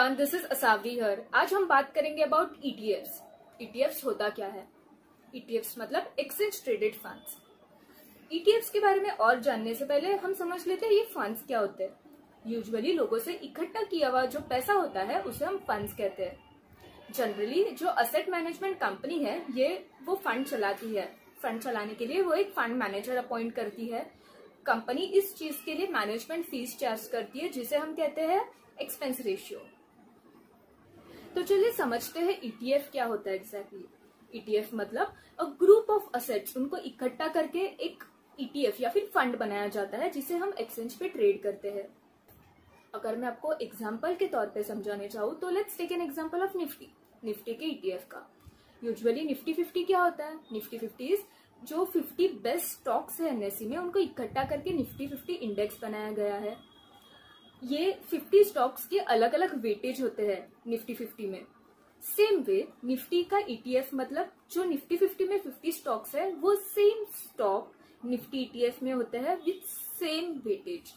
Everyone, this is Asavari हर। आज हम बात करेंगे अबाउट ईटीएफ्स। ईटीएफ्स होता क्या है? ईटीएफ्स मतलब एक्सचेंज ट्रेडेड फंड्स। ईटीएफ्स के बारे में और जानने से पहले हम समझ लेते हैं ये फंड्स क्या होते हैं। यूजुअली लोगों से इकट्ठा किया हुआ जो पैसा होता है उसे हम फंड्स कहते हैं। जनरली जो असेट मैनेजमेंट कंपनी है ये वो फंड चलाती है। फंड चलाने के लिए वो एक फंड मैनेजर अपॉइंट करती है। कंपनी इस चीज के लिए मैनेजमेंट फीस चार्ज करती है जिसे हम कहते हैं एक्सपेंस रेशियो। तो चलिए समझते हैं ईटीएफ क्या होता है एग्जैक्टली। ईटीएफ मतलब अ ग्रुप ऑफ असेट्स, उनको इकट्ठा करके एक ईटीएफ या फिर फंड बनाया जाता है जिसे हम एक्सचेंज पे ट्रेड करते हैं। अगर मैं आपको एग्जांपल के तौर पे समझाने चाहूँ तो let's take an example of Nifty के ईटीएफ का। यूजुअली निफ्टी 50 क्या होता है? निफ्टी 50 जो 50 बेस्ट स्टॉक्स है एनएससी में उनको इकट्ठा करके निफ्टी 50 इंडेक्स बनाया गया है। ये 50 स्टॉक्स के अलग अलग वेटेज होते हैं निफ्टी 50 में। सेम वे निफ्टी का ईटीएफ मतलब जो निफ्टी 50 में 50 स्टॉक्स है वो सेम स्टॉक निफ्टी ईटीएफ में होते हैं विथ सेम वेटेज।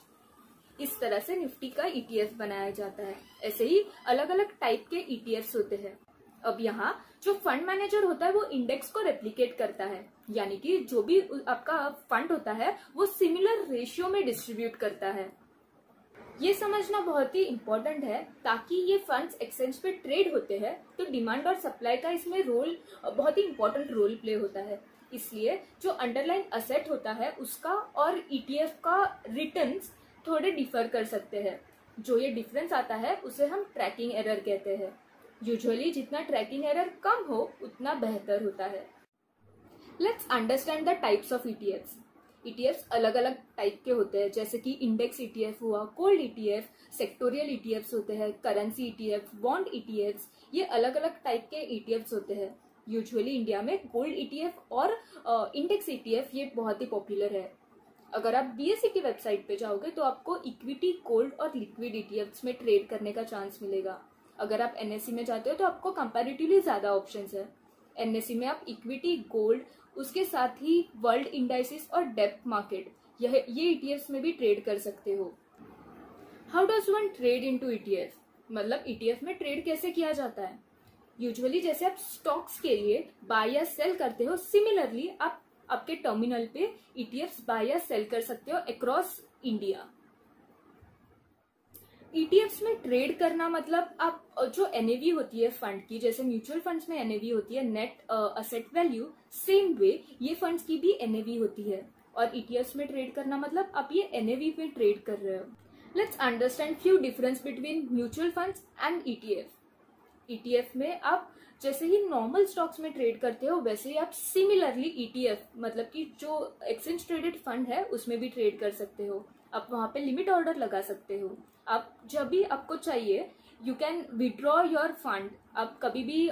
इस तरह से निफ्टी का ईटीएफ बनाया जाता है। ऐसे ही अलग अलग टाइप के ईटीएफ्स होते हैं। अब यहाँ जो फंड मैनेजर होता है वो इंडेक्स को रेप्लिकेट करता है, यानी कि जो भी आपका फंड होता है वो सिमिलर रेशियो में डिस्ट्रीब्यूट करता है। ये समझना बहुत ही इम्पोर्टेंट है ताकि ये फंड्स एक्सचेंज पे ट्रेड होते हैं तो डिमांड और सप्लाई का इसमें रोल बहुत ही इम्पोर्टेंट रोल प्ले होता है। इसलिए जो अंडरलाइन असेट होता है उसका और ईटीएफ का रिटर्न्स थोड़े डिफर कर सकते हैं। जो ये डिफरेंस आता है उसे हम ट्रैकिंग एरर कहते हैं। यूजुअली जितना ट्रैकिंग एरर कम हो उतना बेहतर होता है। Let's understand the types of ETFs. ETFs अलग अलग टाइप के होते हैं, जैसे कि इंडेक्स ईटीएफ हुआ, कोल्ड ईटीएफ, सेक्टोरियल ईटीएफ्स होते हैं, करेंसी ईटीएफ, बॉन्ड ईटीएफ्स। ये अलग अलग टाइप के ईटीएफ्स होते हैं। यूजुअली इंडिया में गोल्ड ईटीएफ और इंडेक्स ईटीएफ ये बहुत ही पॉपुलर है। अगर आप बीएसई की वेबसाइट पे जाओगे तो आपको इक्विटी, गोल्ड और लिक्विड ईटीएफ्स में ट्रेड करने का चांस मिलेगा। अगर आप एनएससी में जाते हो तो आपको कंपैरेटिवली ज्यादा ऑप्शंस है। एनएससी में आप इक्विटी, गोल्ड, उसके साथ ही वर्ल्ड इंडाइसिस और डेप्थ मार्केट ये ईटीएफ्स में भी ट्रेड कर सकते हो। How does one trade into ETF? मतलब ईटीएफ में ट्रेड कैसे किया जाता है? यूजुअली जैसे आप स्टॉक्स के लिए बाय या सेल करते हो, सिमिलरली आप आपके टर्मिनल पे ईटीएफ्स बाय या सेल कर सकते हो अक्रॉस इंडिया। ईटीएफ्स में ट्रेड करना मतलब आप जो एनएवी होती है फंड की, जैसे म्यूचुअल फंड्स में एनएवी होती है net asset value, same way ये फंड्स की भी एनएवी होती है। और ईटीएफ्स में ट्रेड करना मतलब आप ये एनएवी पे ट्रेड कर रहे हो। Let's understand few difference between mutual funds and ETF. ETF में आप जैसे ही नॉर्मल स्टॉक्स में ट्रेड करते हो वैसे ही आप सिमिलरली ईटीएफ मतलब कि जो एक्सचेंज ट्रेडेड फंड है उसमें भी ट्रेड कर सकते हो। आप वहां पे लिमिट ऑर्डर लगा सकते हो। आप जब भी आपको चाहिए you can withdraw your fund. आप कभी भी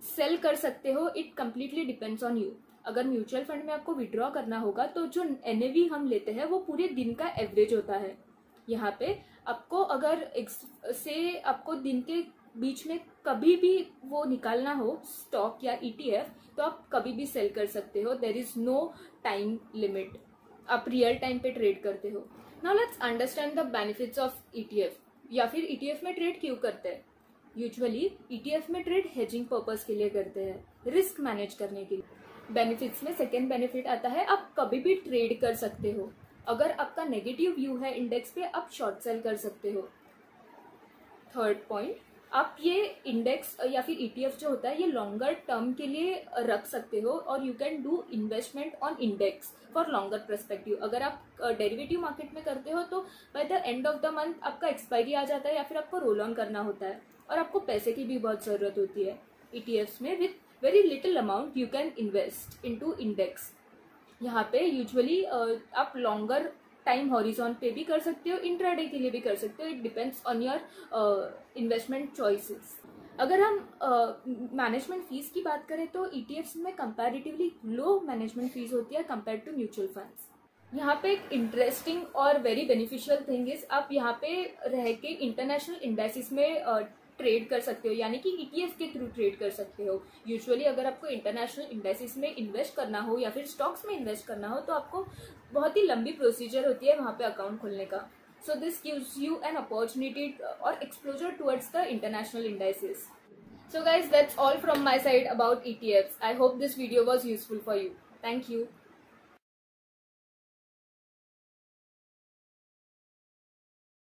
सेल कर सकते हो। It completely depends on you. अगर म्यूचुअल फंड में आपको विड्रॉ करना होगा तो जो एनएवी हम लेते हैं वो पूरे दिन का एवरेज होता है। यहाँ पे आपको अगर से आपको दिन के बीच में कभी भी वो निकालना हो स्टॉक या ईटीएफ तो आप कभी भी सेल कर सकते हो। There is no time limit. आप रियल टाइम पे ट्रेड करते हो। Now let's understand the benefits of ETF या फिर ईटीएफ में ट्रेड क्यों करते हैं। यूजुअली ईटीएफ में ट्रेड हेजिंग पर्पस के लिए करते हैं, रिस्क मैनेज करने के लिए। बेनिफिट्स में सेकेंड बेनिफिट आता है आप कभी भी ट्रेड कर सकते हो। अगर आपका नेगेटिव व्यू है इंडेक्स पे आप शॉर्ट सेल कर सकते हो। थर्ड पॉइंट, आप ये इंडेक्स या फिर ईटीएफ जो होता है ये लॉन्गर टर्म के लिए रख सकते हो और you can do investment on index for longer perspective. अगर आप डेरिवेटिव मार्केट में करते हो तो by the end of the month आपका एक्सपायरी आ जाता है या फिर आपको रोल ऑन करना होता है और आपको पैसे की भी बहुत जरूरत होती है। ईटीएफ्स में with very little amount you can invest into index. यहाँ पे यूजुअली आप लॉन्गर टाइम हॉरिजॉन पे भी कर सकते हो, इंट्राडे के लिए भी कर सकते हो। It depends on your investment choices. अगर हम मैनेजमेंट फीस की बात करें तो ईटीएफ्स में कंपैरेटिवली लो मैनेजमेंट फीस होती है कंपेयर टू म्यूचुअल फंड्स। यहाँ पे एक इंटरेस्टिंग और वेरी बेनिफिशियल थिंग इज आप यहाँ पे रह के इंटरनेशनल इंडेक्सेस में ट्रेड कर सकते हो, यानी कि ईटीएफ के थ्रू ट्रेड कर सकते हो। यूजुअली अगर आपको इंटरनेशनल इंडेक्सेस में इन्वेस्ट करना हो या फिर स्टॉक्स में इन्वेस्ट करना हो तो आपको बहुत ही लंबी प्रोसीजर होती है वहाँ पे अकाउंट खोलने का। So this gives you an opportunity or exposure towards the international indices. So guys, that's all from my side about ETFs. I hope this video was useful for you. Thank you.